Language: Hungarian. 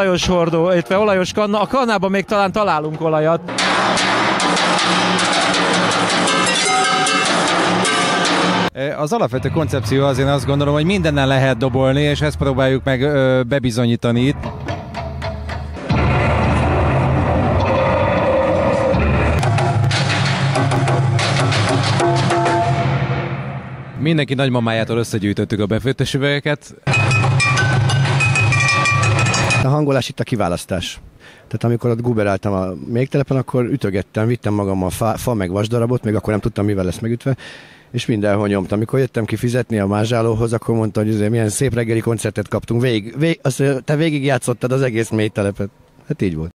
olajos hordó, illetve olajos kanna. A kannában még talán találunk olajat. Az alapvető koncepció az, én azt gondolom, hogy mindenen lehet dobolni, és ezt próbáljuk meg bebizonyítani itt. Mindenki nagymamájától összegyűjtöttük a befőttes üvegeket. A hangolás itt a kiválasztás. Tehát amikor ott guberáltam a mégtelepen, akkor ütögettem, vittem magammal fa meg vasdarabot, még akkor nem tudtam, mivel lesz megütve, és mindenhol nyomtam. Amikor jöttem ki fizetni a mázsálóhoz, akkor mondta, hogy milyen szép reggeli koncertet kaptunk. Te végig játszottad az egész mélytelepet. Hát így volt.